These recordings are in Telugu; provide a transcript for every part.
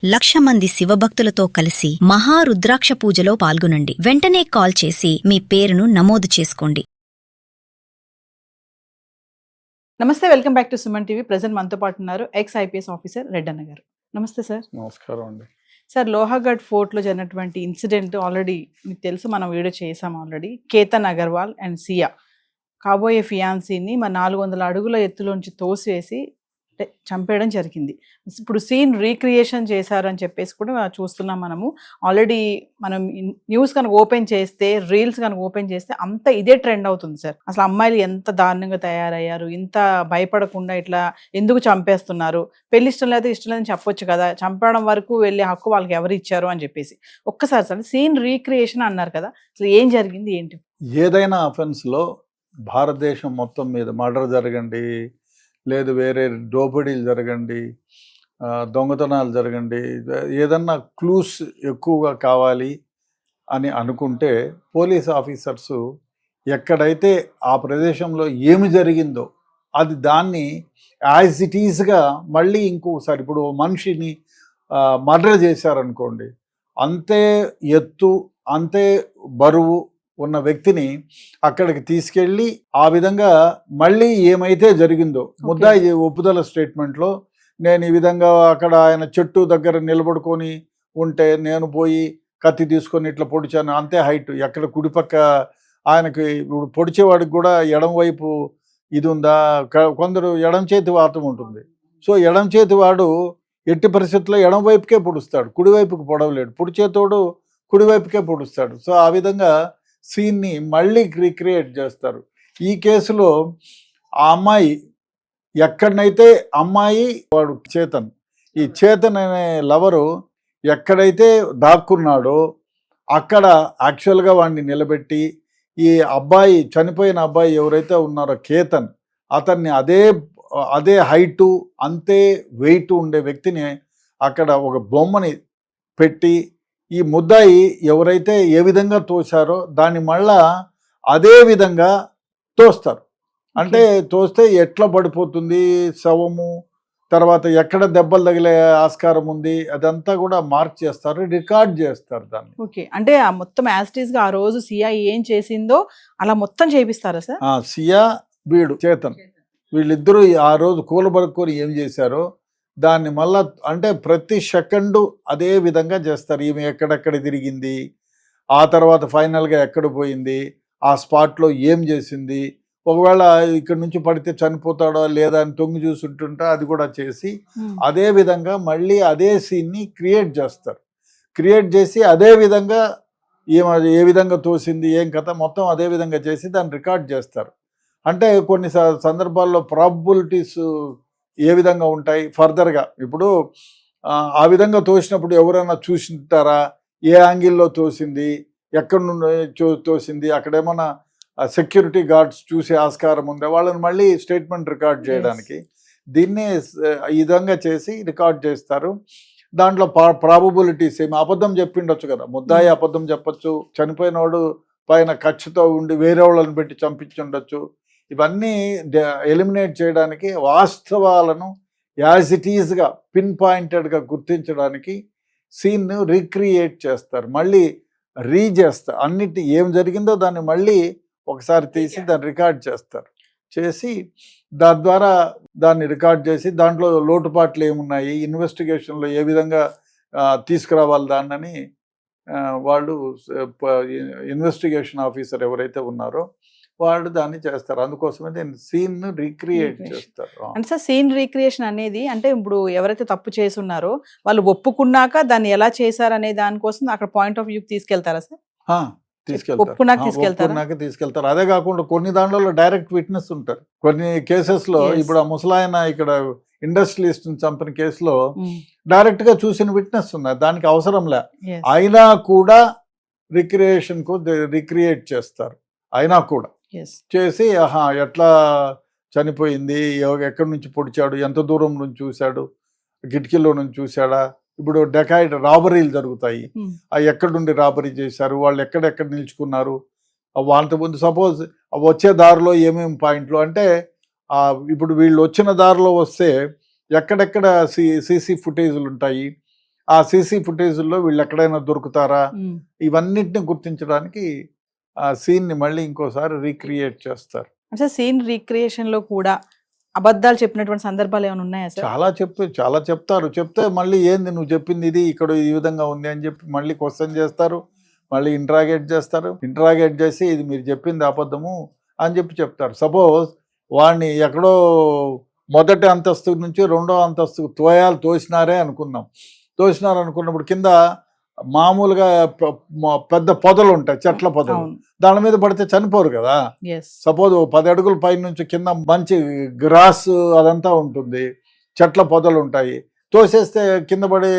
1,00,000 మంది శివభక్తులతో కలిసి మహారుద్రాక్ష పూజలో పాల్గొనండి. వెంటనే కాల్ చేసి మీ పేరును నమోదు చేసుకోండి. నమస్తే, welcome back to Suman TV. Present మనతో పాటు ఉన్నారు ఎక్స్ ఐపీఎస్ ఆఫీసర్ రెడ్డన్న గారు. నమస్తే సార్. నమస్కారం అండి. సార్, లోహాగఢ్ ఫోర్ట్లో జరిగినటువంటి ఇన్సిడెంట్ ఆల్రెడీ మీకు తెలుసు, మనం వీడియో చేసాం ఆల్రెడీ. కేతన్ అగర్వాల్ అండ్ సియా కాబోయే ఫియాన్సీని 400 అడుగుల ఎత్తులోంచి తోసివేసి చంపేయడం జరిగింది. ఇప్పుడు సీన్ రీక్రియేషన్ చేశారని చెప్పేసి కూడా చూస్తున్నాం మనము. ఆల్రెడీ మనం న్యూస్ కనుక ఓపెన్ చేస్తే, రీల్స్ కనుక ఓపెన్ చేస్తే అంత ఇదే ట్రెండ్ అవుతుంది సార్. అసలు అమ్మాయిలు ఎంత దారుణంగా తయారయ్యారు, ఇంత భయపడకుండా ఇట్లా ఎందుకు చంపేస్తున్నారు, పెళ్లి ఇష్టం లేదా ఇష్టం లేదని చెప్పొచ్చు కదా, చంపడం వరకు వెళ్ళే హక్కు వాళ్ళకి ఎవరు ఇచ్చారు అని చెప్పేసి. ఒక్కసారి సార్, సీన్ రీక్రియేషన్ అన్నారు కదా, అసలు ఏం జరిగింది ఏంటి? ఏదైనా అఫెన్స్లో భారతదేశం మొత్తం మీద మర్డర్ జరగండి, లేదు వేరే దోపిడీలు జరగండి, దొంగతనాలు జరగండి, ఏదన్నా క్లూస్ ఎక్కువగా కావాలి అని అనుకుంటే పోలీస్ ఆఫీసర్సు ఎక్కడైతే ఆ ప్రదేశంలో ఏమి జరిగిందో అది దాన్ని యాజ్ ఇట్ ఈజ్గా మళ్ళీ ఇంకొకసారి, ఇప్పుడు మనిషిని మర్డర్ చేశారనుకోండి, అంతే ఎత్తు అంతే బరువు ఉన్న వ్యక్తిని అక్కడికి తీసుకెళ్ళి ఆ విధంగా మళ్ళీ ఏమైతే జరిగిందో, ముద్దాయి ఒప్పుదల స్టేట్మెంట్లో నేను ఈ విధంగా అక్కడ ఆయన చెట్టు దగ్గర నిలబడుకొని ఉంటే నేను పోయి కత్తి తీసుకొని ఇట్లా పొడిచాను, అంతే హైట్, ఎక్కడ కుడిపక్క ఆయనకి ఇప్పుడు పొడిచేవాడికి కూడా ఎడం వైపు ఇది ఉందా, కొందరు ఎడం చేతి వాతం ఉంటుంది. సో ఎడం చేతి వాడు ఎట్టి పరిస్థితుల్లో ఎడం వైపుకే పొడుస్తాడు, కుడివైపుకి పొడవలేడు, పొడిచేతోడు కుడివైపుకే పొడుస్తాడు. సో ఆ విధంగా సీన్ని మళ్ళీ రీక్రియేట్ చేస్తారు. ఈ కేసులో ఆ అమ్మాయి ఎక్కడనైతే అమ్మాయి వాడు చేతన్, ఈ చేతన్ అనే లవరు ఎక్కడైతే దాక్కున్నాడో అక్కడ యాక్చువల్గా వాడిని నిలబెట్టి ఈ అబ్బాయి, చనిపోయిన అబ్బాయి ఎవరైతే ఉన్నారో కేతన్, అతన్ని అదే హైటు అంతే వెయిట్ ఉండే వ్యక్తిని అక్కడ ఒక బొమ్మని పెట్టి ఈ ముద్దాయి ఎవరైతే ఏ విధంగా తోశారో దాన్ని మళ్ళా అదే విధంగా తోస్తారు. అంటే తోస్తే ఎట్లా పడిపోతుంది శవము, తర్వాత ఎక్కడ దెబ్బలు తగిలే ఆస్కారం ఉంది, అదంతా కూడా మార్క్ చేస్తారు, రికార్డ్ చేస్తారు దాన్ని. ఓకే, అంటే ఆ మొత్తం యాస్టీస్ గా ఆ రోజు సియా ఏం చేసిందో అలా మొత్తం చేపిస్తారా సార్? సియా వీడు చేతన్, వీళ్ళిద్దరూ ఆ రోజు కూలబరుక్కొని ఏం చేశారో దాన్ని మళ్ళా, అంటే ప్రతి సెకండు అదే విధంగా చేస్తారు. ఈమె ఎక్కడెక్కడ తిరిగింది, ఆ తర్వాత ఫైనల్గా ఎక్కడ పోయింది, ఆ స్పాట్లో ఏం చేసింది, ఒకవేళ ఇక్కడ నుంచి పడితే చనిపోతాడో లేదా అని తొంగి చూసుంటుంటే అది కూడా చేసి అదే విధంగా మళ్ళీ అదే సీన్ని క్రియేట్ చేస్తారు. క్రియేట్ చేసి అదే విధంగా ఏ విధంగా తోసింది ఏం కథ మొత్తం అదే విధంగా చేసి దాన్ని రికార్డ్ చేస్తారు. అంటే కొన్ని సందర్భాల్లో ప్రాబబిలిటీస్ ఏ విధంగా ఉంటాయి ఫర్దర్గా, ఇప్పుడు ఆ విధంగా తోసినప్పుడు ఎవరైనా చూసింటారా, ఏ యాంగిల్లో తోసింది, ఎక్కడి నుండి తోసింది, అక్కడేమన్నా సెక్యూరిటీ గార్డ్స్ చూసే ఆస్కారం ఉందా, వాళ్ళని మళ్ళీ స్టేట్మెంట్ రికార్డ్ చేయడానికి దీన్ని ఈ విధంగా చేసి రికార్డ్ చేస్తారు. దాంట్లో ప్రాబబిలిటీస్ ఏమి, అబద్ధం చెప్పిండొచ్చు కదా, ముద్దాయి అబద్ధం చెప్పచ్చు, చనిపోయినవాడు పైన కక్షతో ఉండి వేరే వాళ్ళని పెట్టి చంపించుండొచ్చు. ఇవన్నీ ఎలిమినేట్ చేయడానికి, వాస్తవాలను యాజ్ ఇట్ ఈజ్గా పిన్ పాయింటెడ్గా గుర్తించడానికి సీన్ను రీక్రియేట్ చేస్తారు, మళ్ళీ చేస్తారు. అన్నిటి ఏం జరిగిందో దాన్ని మళ్ళీ ఒకసారి తీసి దాన్ని రికార్డ్ చేస్తారు. చేసి దాని ద్వారా దాన్ని రికార్డ్ చేసి దాంట్లో లోటుపాట్లు ఏమున్నాయి, ఇన్వెస్టిగేషన్లో ఏ విధంగా తీసుకురావాలి దాన్నని వాళ్ళు ఇన్వెస్టిగేషన్ ఆఫీసర్ ఎవరైతే ఉన్నారో వాళ్ళు దాన్ని చేస్తారు. అందుకోసమే నేను సీన్ రీక్రియేట్ చేస్తారు. అంటే సార్, సీన్ రీక్రియేషన్ అనేది అంటే ఇప్పుడు ఎవరైతే తప్పు చేస్తున్నారో వాళ్ళు ఒప్పుకున్నాక దాన్ని ఎలా చేశారనే దానికోసం అక్కడ పాయింట్ ఆఫ్ వ్యూ తీసుకెళ్తారా సార్? తీసుకెళ్తారు. అదే కాకుండా కొన్ని దాంట్లో డైరెక్ట్ విట్నెస్ ఉంటారు. కొన్ని కేసెస్లో ఇప్పుడు ఆ ముసలాయన ఇక్కడ ఇండస్ట్రియలిస్ట్ చంపిన కేసులో డైరెక్ట్ గా చూసిన విట్నెస్ ఉన్నారు, దానికి అవసరం లే, అయినా కూడా రిక్రియేట్ చేస్తారు. అయినా కూడా చేసి ఎట్లా చనిపోయింది, ఎక్కడి నుంచి పొడిచాడు, ఎంత దూరం నుంచి చూశాడు, కిటికీలో నుంచి చూశాడా, ఇప్పుడు డెకాయిడ్ రాబరీలు జరుగుతాయి, ఎక్కడి నుండి రాబరీ చేశారు, వాళ్ళు ఎక్కడెక్కడ నిల్చుకున్నారు, వాళ్ళతో ముందు సపోజ్ వచ్చే దారిలో ఏమేమి పాయింట్లు, అంటే ఇప్పుడు వీళ్ళు వచ్చిన దారిలో వస్తే ఎక్కడెక్కడ సీసీ ఫుటేజ్లు ఉంటాయి, ఆ సీసీ ఫుటేజ్లో వీళ్ళు ఎక్కడైనా దొరుకుతారా, ఉమ్. ఇవన్నిటిని గుర్తించడానికి ఆ సీన్ని మళ్ళీ ఇంకోసారి రీక్రియేట్ చేస్తారు. అంటే సీన్ రీక్రియేషన్ లో కూడా అబద్ధాలు చెప్పినటువంటి సందర్భాలు ఏమైనా ఉన్నాయా సార్? చాలా చెప్తారు. చెప్తే మళ్ళీ ఏంది నువ్వు చెప్పింది ఇది, ఇక్కడ ఈ విధంగా ఉంది అని చెప్పి మళ్ళీ క్వశ్చన్ చేస్తారు, మళ్ళీ ఇంట్రాగేట్ చేస్తారు. ఇంట్రాగేట్ చేసి ఇది మీరు చెప్పింది అబద్ధము అని చెప్పి చెప్తారు. సపోజ్ వాడిని ఎక్కడో మొదటి అంతస్తు నుంచి రెండో అంతస్తుకు తోసినారే అనుకుందాం. తోసినారు అనుకున్నప్పుడు కింద మామూలుగా పెద్ద పొదలు ఉంటాయి, చెట్ల పొదలు. అవును. దాని మీద పడితే చనిపోరు కదా. ఎస్. సపోజ్ 10 అడుగుల పై నుంచి కింద మంచి గ్రాస్ అదంతా ఉంటుంది, చెట్ల పొదలు ఉంటాయి. తోసేస్తే కింద పడి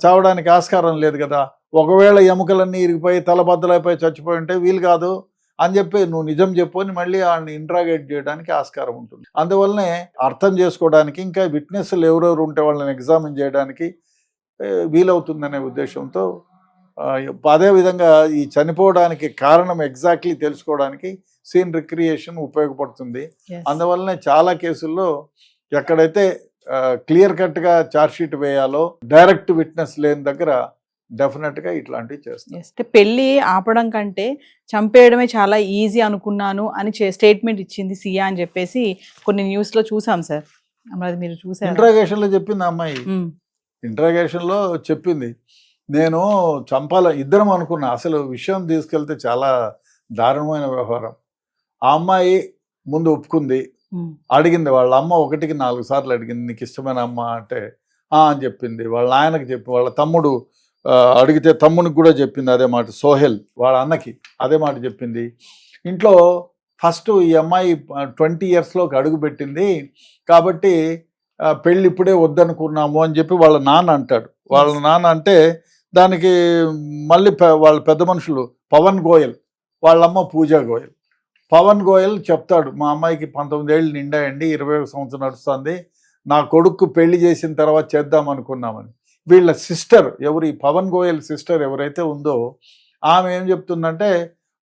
చావడానికి ఆస్కారం లేదు కదా. ఒకవేళ ఎముకలన్నీ ఇరిగిపోయి తలబద్దలైపోయి చచ్చిపోయి ఉంటే వీలు కాదు అని చెప్పి నువ్వు నిజం చెప్పు అని మళ్ళీ వాళ్ళని ఇంట్రాగేట్ చేయడానికి ఆస్కారం ఉంటుంది. అందువల్లనే అర్థం చేసుకోవడానికి, ఇంకా విట్నెస్లు ఎవరెవరు ఉంటే వాళ్ళని ఎగ్జామిన్ చేయడానికి వీలవుతుందనే ఉద్దేశంతో అదేవిధంగా ఈ చనిపోవడానికి కారణం ఎగ్జాక్ట్లీ తెలుసుకోవడానికి సీన్ రిక్రియేషన్ ఉపయోగపడుతుంది. అందువల్లనే చాలా కేసుల్లో ఎక్కడైతే క్లియర్ కట్గా ఛార్జ్షీట్ వేయాలో డైరెక్ట్ విట్నెస్ లేని దగ్గర డెఫినెట్గా ఇట్లాంటివి చేస్తాం. పెళ్లి ఆపడం కంటే చంపేయడమే చాలా ఈజీ అనుకున్నాను అని స్టేట్మెంట్ ఇచ్చింది సియా అని చెప్పేసి కొన్ని న్యూస్ లో చూసాం సార్. అది మీరు చూసారు? ఇంట్రాగేషన్లో చెప్పింది అమ్మాయి. ఇంట్రాగేషన్లో చెప్పింది నేను ఇద్దరం అనుకున్నా. అసలు విషయం తీసుకెళ్తే చాలా దారుణమైన వ్యవహారం. ఆ అమ్మాయి ముందు ఒప్పుకుంది, అడిగింది వాళ్ళ అమ్మ 1కి 4 సార్లు అడిగింది నీకు ఇష్టమైన అమ్మ అంటే అని చెప్పింది. వాళ్ళ నాయనకి చెప్పి, వాళ్ళ తమ్ముడు అడిగితే తమ్మునికి కూడా చెప్పింది అదే మాట. సోహెల్ వాళ్ళ అన్నకి అదే మాట చెప్పింది. ఇంట్లో ఫస్ట్ ఈ అమ్మాయి 20 ఇయర్స్లోకి అడుగు పెట్టింది కాబట్టి పెళ్ళి ఇప్పుడే వద్దనుకున్నాము అని చెప్పి వాళ్ళ నాన్న అంటాడు. వాళ్ళ నాన్న అంటే దానికి మళ్ళీ వాళ్ళ పెద్ద మనుషులు పవన్ గోయల్, వాళ్ళమ్మ పూజా గోయల్. పవన్ గోయల్ చెప్తాడు మా అమ్మాయికి 19 ఏళ్ళు నిండాయండి, 21 సంవత్సరం నడుస్తుంది, నా కొడుకు పెళ్లి చేసిన తర్వాత చేద్దాం అనుకున్నామని. వీళ్ళ సిస్టర్ ఎవరు, ఈ పవన్ గోయల్ సిస్టర్ ఎవరైతే ఉందో ఆమె ఏం చెప్తుందంటే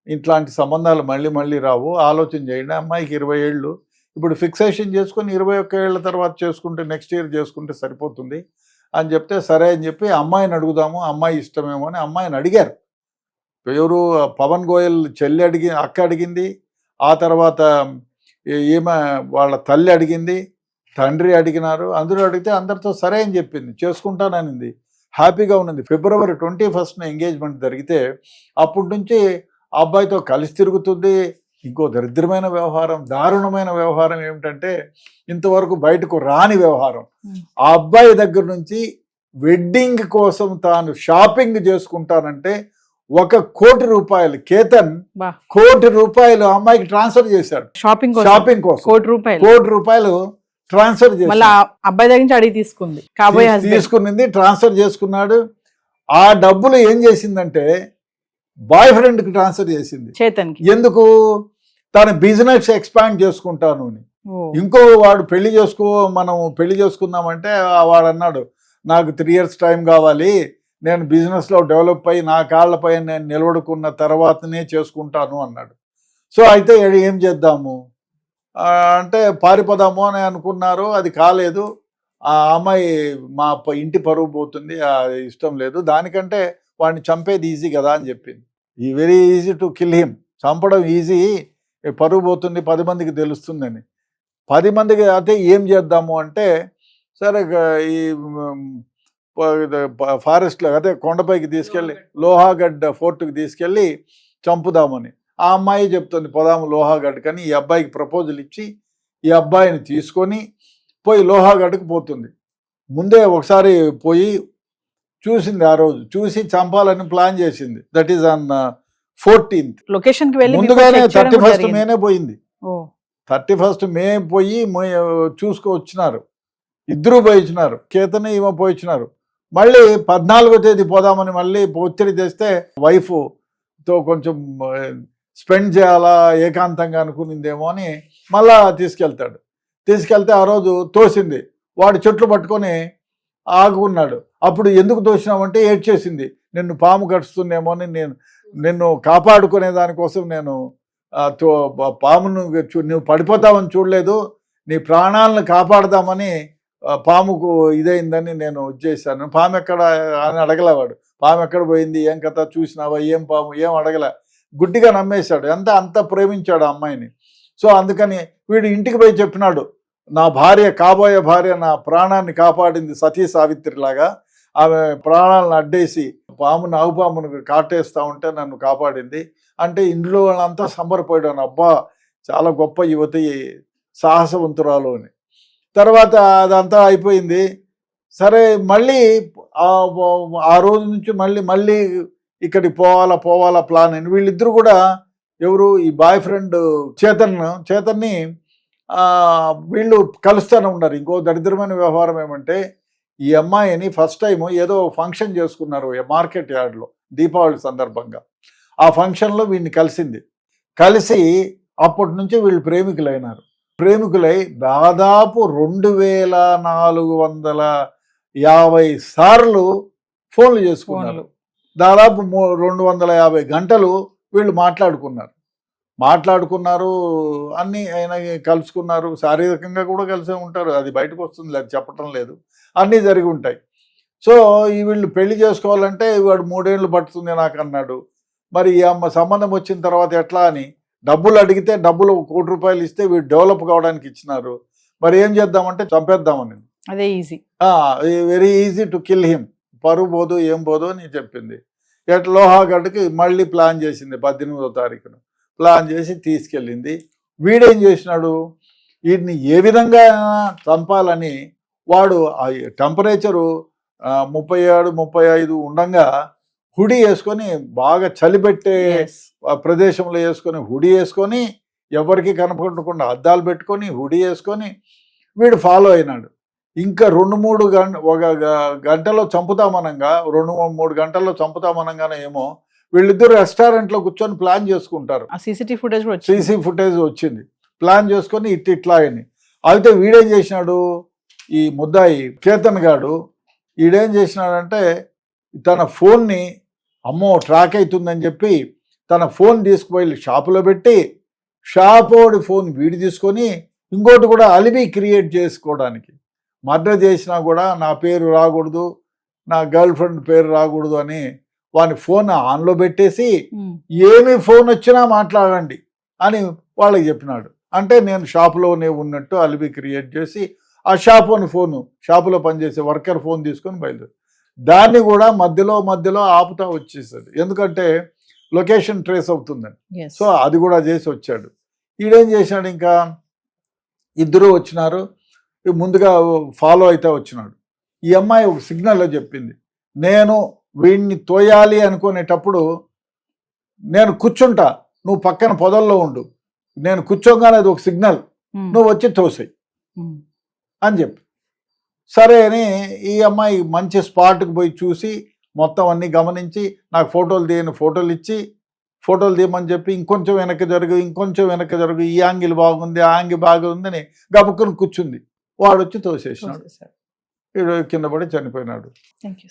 ఇట్లాంటి సంబంధాలు మళ్ళీ మళ్ళీ రావు, ఆలోచన చేయండి, అమ్మాయికి 20 ఏళ్ళు, ఇప్పుడు ఫిక్సేషన్ చేసుకుని 21 ఏళ్ళ తర్వాత చేసుకుంటే నెక్స్ట్ ఇయర్ చేసుకుంటే సరిపోతుంది అని చెప్తే సరే అని చెప్పి అమ్మాయిని అడుగుదాము, అమ్మాయి ఇష్టమేమో అని అమ్మాయిని అడిగారు. ఎవరు, పవన్ గోయల్ చెల్లి అక్క అడిగింది, ఆ తర్వాత ఈమె వాళ్ళ తల్లి అడిగింది, తండ్రి అడిగినారు. అందరూ అడిగితే అందరితో సరే అని చెప్పింది, చేసుకుంటాననింది, హ్యాపీగా ఉన్నది. February 21st ఎంగేజ్మెంట్ జరిగితే అప్పటి నుంచి ఆ అబ్బాయితో కలిసి తిరుగుతుంది. ఇంకో దరిద్రమైన వ్యవహారం, దారుణమైన వ్యవహారం ఏమిటంటే ఇంతవరకు బయటకు రాని వ్యవహారం. ఆ అబ్బాయి దగ్గర నుంచి వెడ్డింగ్ కోసం తాను షాపింగ్ చేసుకుంటానంటే 1 కోటి రూపాయలు, కేతన్ 1 కోటి రూపాయలు అమ్మాయికి ట్రాన్స్ఫర్ చేశాడు షాపింగ్ కోసం. 1 కోటి రూపాయలు ట్రాన్స్ఫర్ చేశాడు. అబ్బాయి దగ్గర నుంచి అడిగి తీసుకుంది, ట్రాన్స్ఫర్ చేసుకున్నాడు. ఆ డబ్బులు ఏం చేసిందంటే బాయ్ ఫ్రెండ్ కి ట్రాన్స్ఫర్ చేసింది, చేతన్కి. ఎందుకు? తన బిజినెస్ ఎక్స్పాండ్ చేసుకుంటాను అని. ఇంకో వాడు మనం పెళ్లి చేసుకుందామంటే వాడు అన్నాడు నాకు 3 years టైం కావాలి, నేను బిజినెస్లో డెవలప్ అయ్యి నా కాళ్ళపై నేను నిలబడుకున్న తర్వాతనే చేసుకుంటాను అన్నాడు. సో అయితే ఏం చేద్దాము అంటే పారిపోదాము అని అనుకున్నారు, అది కాలేదు. ఆ అమ్మాయి మా ఇంటి పరువు పోతుంది, ఇష్టం లేదు, దానికంటే వాడిని చంపేది ఈజీ కదా అని చెప్పింది. Very easy to kill him, చంపడం ఈజీ, పరువు పోతుంది, 10 మందికి తెలుస్తుందని. 10 మందికి అయితే ఏం చేద్దాము అంటే సరే ఈ ఫారెస్ట్లో అదే కొండపైకి తీసుకెళ్ళి లోహాగఢ్ ఫోర్ట్కి తీసుకెళ్ళి చంపుదామని ఆ అమ్మాయి చెప్తుంది, పోదాము లోహాగఢ్ కని. ఈ అబ్బాయికి ప్రపోజల్ ఇచ్చి ఈ అబ్బాయిని తీసుకొని పోయి లోహాగఢ్కి పోతుంది. ముందే ఒకసారి పోయి చూసింది, ఆ రోజు చూసి చంపాలని ప్లాన్ చేసింది. That is on 14th. Location కి వెళ్ళి ముందుగానే 31st మేనే పోయింది. 31st మే పోయి చూసుకొచ్చినారు, ఇద్దరు పోయిచ్చినారు, కేతన్ ఈమె పోయిచ్చినారు. మళ్ళీ 14వ తేదీ పోదామని మళ్ళీ ఒత్తిడి తెస్తే వైఫ్ తో కొంచెం స్పెండ్ చేయాలా ఏకాంతంగా అనుకునిందేమో అని మళ్ళా తీసుకెళ్తే ఆ రోజు తోసింది. వాడు చెట్లు పట్టుకొని ఆగున్నాడు. అప్పుడు ఎందుకు తోసినామంటే ఏడ్చేసింది, నిన్ను పాము కడుస్తుందేమో అని, నిన్ను కాపాడుకునే దానికోసం నేను పామును నువ్వు పడిపోతావని చూడలేదు, నీ ప్రాణాలను కాపాడదామని పాముకు ఇదైందని నేను చేశాను. పాము ఎక్కడ అని అడగలేవాడు. పాము ఎక్కడ పోయింది, ఏం కథ చూసినావా, ఏం పాము, ఏం అడగలే, గుడ్డిగా నమ్మేశాడు. అంత ప్రేమించాడు ఆ అమ్మాయిని. సో అందుకని వీడు ఇంటికి పోయి చెప్పినాడు, నా భార్య, కాబోయే భార్య నా ప్రాణాన్ని కాపాడింది సతీ సావిత్రిలాగా, ఆమె ప్రాణాలను అడ్డేసి నాగుపామును కాటేస్తూ ఉంటే నన్ను కాపాడింది అంటే ఇంట్లో వాళ్ళంతా సంబరపోయాను. అబ్బా చాలా గొప్ప యువతి, సాహసవంతురాలు అని. తర్వాత అదంతా అయిపోయింది. సరే మళ్ళీ ఆ రోజు నుంచి మళ్ళీ ఇక్కడికి పోవాలా ప్లాన్ అని వీళ్ళిద్దరు కూడా, ఎవరు ఈ బాయ్ ఫ్రెండ్ చేతన్ని వీళ్ళు కలుస్తూనే ఉన్నారు. ఇంకో దరిద్రమైన వ్యవహారం ఏమంటే, ఈ అమ్మాయిని ఫస్ట్ టైం ఏదో ఫంక్షన్ చేసుకున్నారు మార్కెట్ యార్డ్లో దీపావళి సందర్భంగా. ఆ ఫంక్షన్లో వీడిని కలిసి అప్పటి నుంచి వీళ్ళు ప్రేమికులై దాదాపు 2450 సార్లు ఫోన్లు చేసుకున్నారు. దాదాపు 250 గంటలు వీళ్ళు మాట్లాడుకున్నారు అన్నీ. ఆయన కలుసుకున్నారు, శారీరకంగా కూడా కలిసే ఉంటారు, అది బయటకు వస్తుంది, అది చెప్పటం లేదు, అన్నీ జరిగి ఉంటాయి. సో వీళ్ళు పెళ్లి చేసుకోవాలంటే వాడు 3 ఏళ్ళు పడుతుంది నాకు అన్నాడు. మరి ఈ అమ్మ సంబంధం వచ్చిన తర్వాత ఎట్లా అని డబ్బులు అడిగితే, డబ్బులు 1 కోటి రూపాయలు ఇస్తే వీడు డెవలప్ కావడానికి ఇచ్చినారు. మరి ఏం చేద్దామంటే చంపేద్దామని. అదే easy, very easy to kill him, పరువు పోదు ఏం పోదు అని చెప్పింది. లోహాగడ్డకి మళ్ళీ ప్లాన్ చేసింది 18వ తారీఖున. ప్లాన్ చేసి తీసుకెళ్ళింది. వీడేం చేసినాడు, వీడిని ఏ విధంగా చంపాలని వాడు టెంపరేచరు 37-35 ఉండగా హుడీ వేసుకొని, బాగా చలిపెట్టే ప్రదేశంలో హుడీ వేసుకొని, ఎవరికి కనపడకుండా అద్దాలు పెట్టుకొని హుడీ వేసుకొని వీడు ఫాలో అయినాడు. ఇంకా 2-3 గంటల్లో చంపుతామనంగా, 2-3 గంటల్లో చంపుతామనంగానే ఏమో వీళ్ళిద్దరు రెస్టారెంట్లో కూర్చొని ప్లాన్ చేసుకుంటారు. సీసీ ఫుటేజ్ వచ్చింది. ప్లాన్ చేసుకొని ఇట్లా అని. అయితే వీడేం చేసినాడు, ఈ ముద్దాయి కేతన్ గాడు ఈడేం చేసినాడంటే, తన ఫోన్ని అమ్మో ట్రాక్ అవుతుందని చెప్పి తన ఫోన్ తీసుకుపోయి షాపులో పెట్టి, షాపోడి ఫోన్ వీడి తీసుకొని ఇంకోటి కూడా అలిబి క్రియేట్ చేసుకోవడానికి, మర్డర్ చేసినా కూడా నా పేరు రాకూడదు, నా గర్ల్ ఫ్రెండ్ పేరు రాకూడదు అని వాని ఫోన్ ఆన్లో పెట్టేసి, ఏమి ఫోన్ వచ్చినా మాట్లాడండి అని వాళ్ళకి చెప్పినాడు. అంటే నేను షాపులోనే ఉన్నట్టు అలిబి క్రియేట్ చేసి ఆ షాపులో పనిచేసే వర్కర్ ఫోన్ తీసుకొని బయలుదేరు. దాన్ని కూడా మధ్యలో ఆపుతా వచ్చేస్తుంది, ఎందుకంటే లొకేషన్ ట్రేస్ అవుతుందని. సో అది కూడా చేసి వచ్చాడు. ఈడేం చేశాడు, ఇంకా ఇద్దరు వచ్చినారు, ముందుగా ఫాలో అయితే వచ్చినాడు. ఈ అమ్మాయి ఒక సిగ్నల్లో చెప్పింది, నేను వీడిని తోయాలి అనుకునేటప్పుడు నేను కూర్చుంటా, నువ్వు పక్కన పొదల్లో ఉండు, నేను కూర్చోగానే అది ఒక సిగ్నల్, నువ్వు వచ్చి తోసేయి అని చెప్పి. సరే అని ఈ అమ్మాయి మంచి స్పాట్కి పోయి చూసి మొత్తం అన్నీ గమనించి నాకు ఫోటోలు తీయమని చెప్పి, ఇంకొంచెం వెనక్కి జరుగు, ఈ యాంగిల్ బాగుంది, ఆ యాంగిల్ బాగుందని గబుక్కుని కూర్చుంది. వాడు వచ్చి తోసేసినాడు. వీడు కింద పడి చనిపోయినాడు. Thank you.